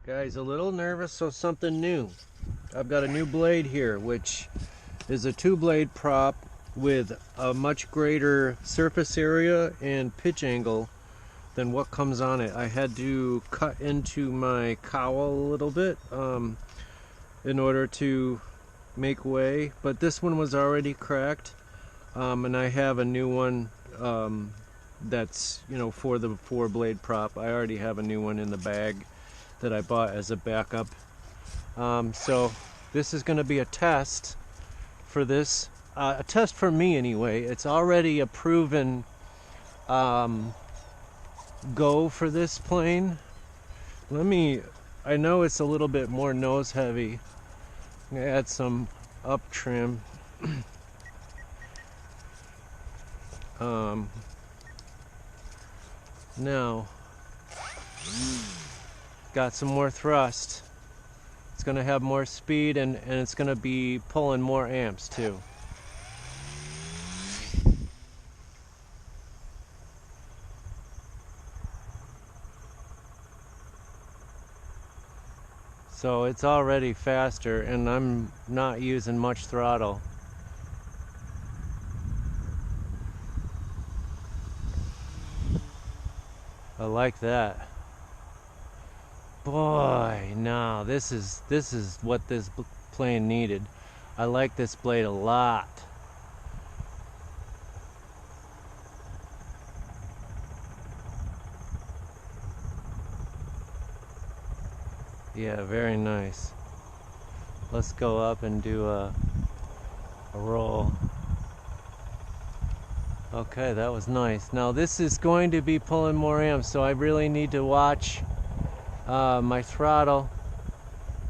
Guys, a little nervous of something new. I've got a new blade here, which is a 2-blade prop with a much greater surface area and pitch angle than what comes on it. I had to cut into my cowl a little bit in order to make way, but this one was already cracked, and I have a new one that's, for the 4-blade prop. I already have a new one in the bag that I bought as a backup. So this is going to be a test for this, a test for me anyway. It's already a proven go for this plane. I know it's a little bit more nose heavy. I'm gonna add some up trim. Now got some more thrust. It's going to have more speed, and it's going to be pulling more amps too. So it's already faster, and I'm not using much throttle. I like that. Boy, no, this is what this plane needed. I like this blade a lot. Yeah, very nice. Let's go up and do a roll. Okay, that was nice. Now this is going to be pulling more amps, so I really need to watch my throttle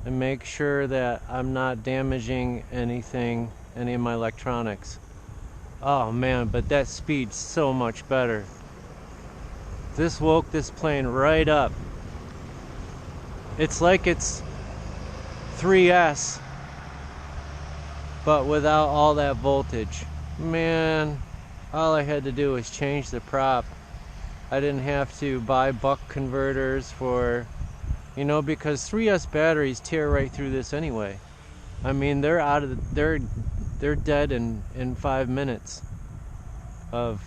and make sure that I'm not damaging any of my electronics. Oh man, but that speed's so much better. This woke this plane right up. It's like it's 3S, but without all that voltage. Man, all I had to do was change the prop. I didn't have to buy buck converters for, because 3S batteries tear right through this anyway. I mean, they're dead in 5 minutes of,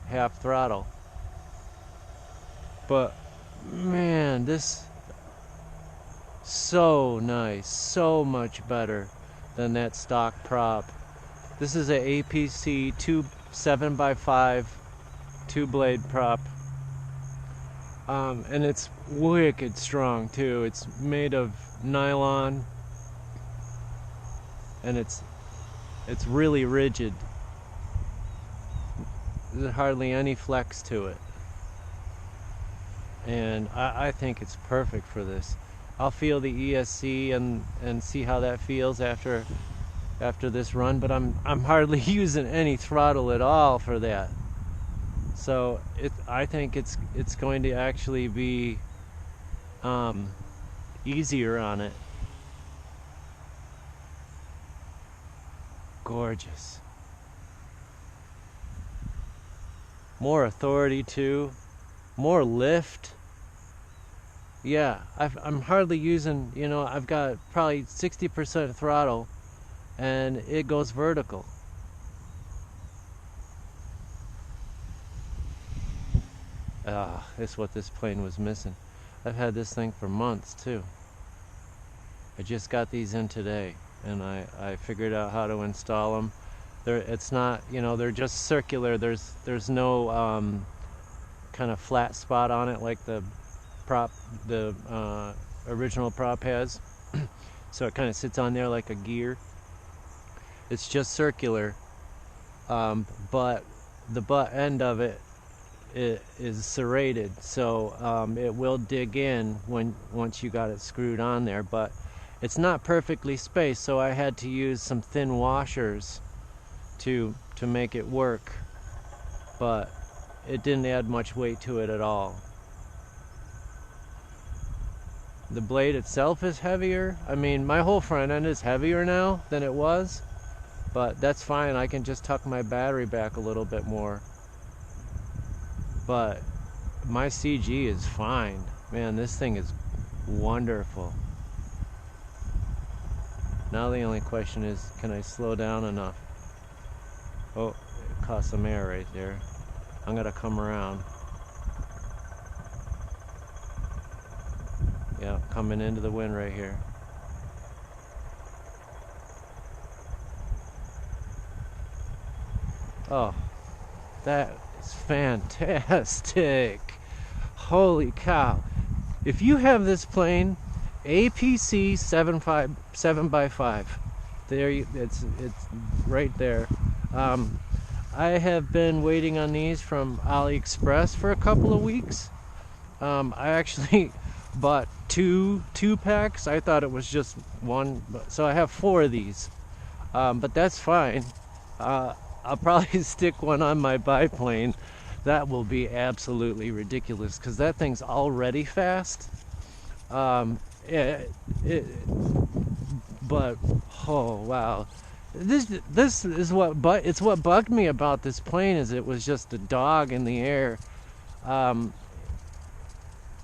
half throttle. But man, this so nice, so much better than that stock prop. This is a APC 7x5 2-blade prop, and it's wicked strong too. It's made of nylon, and it's really rigid. There's hardly any flex to it, and I think it's perfect for this. I'll feel the ESC and see how that feels after this run, but I'm hardly using any throttle at all for that. So I think it's going to actually be easier on it. Gorgeous. More authority too, more lift. Yeah, I'm hardly using, I've got probably 60% throttle, and it goes vertical. That's what this plane was missing. I've had this thing for months too. I just got these in today, and I figured out how to install them. It's not, they're just circular. There's no kind of flat spot on it like the original prop has. So it kind of sits on there like a gear. It's just circular, but the butt end of it is serrated, so it will dig in once you got it screwed on there, but it's not perfectly spaced, so I had to use some thin washers to make it work, but it didn't add much weight to it at all. The blade itself is heavier. I mean, my whole front end is heavier now than it was, but that's fine. I can just tuck my battery back a little bit more. But my CG is fine. Man, this thing is Wonderful. Now the only question is, can I slow down enough? Oh, it caught some air right there. I'm gonna come around. Yeah, coming into the wind right here. Oh, that is fantastic. Holy cow. If you have this plane, APC 7x5, there it's right there. I have been waiting on these from AliExpress for a couple of weeks. I actually bought two packs. I thought it was just one, so I have 4 of these. But that's fine. I'll probably stick one on my biplane. That will be absolutely ridiculous because that thing's already fast. But oh wow, this is what bugged me about this plane is it was just a dog in the air.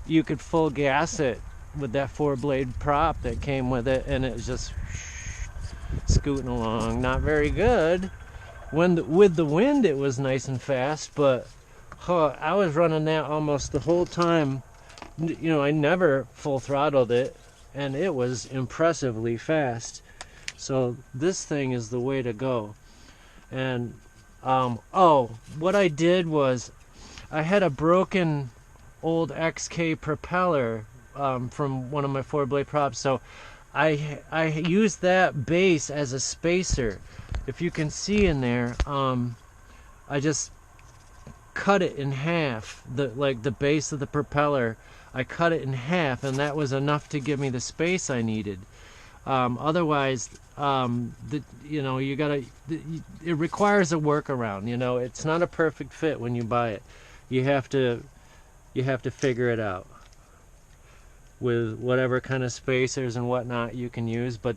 You could full gas it with that 4-blade prop that came with it, and it was just scooting along. Not very good. With the wind, it was nice and fast, but I was running that almost the whole time. You know, I never full throttled it, and it was impressively fast. So this thing is the way to go. And oh, what I did was I had a broken old XK propeller from one of my 4-blade props, so I used that base as a spacer. If you can see in there, I just cut it in half. The base of the propeller, I cut it in half, and that was enough to give me the space I needed. Otherwise, you know, it requires a workaround. You know, it's not a perfect fit when you buy it. You have to figure it out with whatever kind of spacers and whatnot you can use, but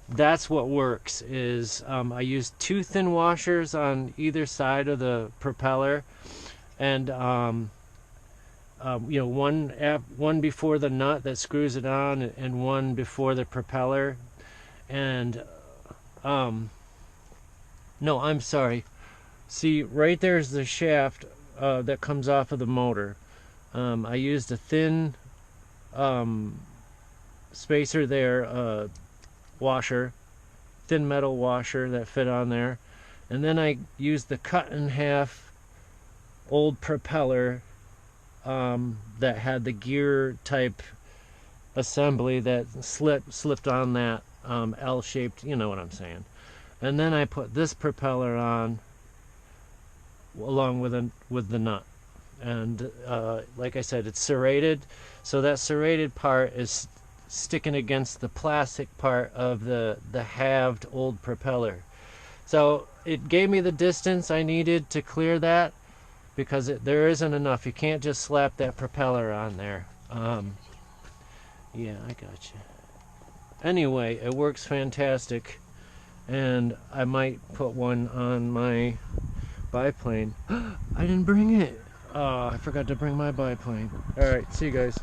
that's what works. Is I used 2 thin washers on either side of the propeller, and you know, one before the nut that screws it on, and one before the propeller. And no, I'm sorry. See, right there's the shaft that comes off of the motor. I used a thin spacer there, washer, thin metal washer that fit on there, and then I used the cut in half old propeller that had the gear type assembly that slipped on that L-shaped, you know what I'm saying. And then I put this propeller on along with the nut, and like I said, it's serrated, so that serrated part is sticking against the plastic part of the halved old propeller. So it gave me the distance I needed to clear that, because there isn't enough. You can't just slap that propeller on there. Yeah, I got you. Anyway, it works fantastic, and I might put one on my biplane. I didn't bring it. Oh, I forgot to bring my biplane. Alright, see you guys.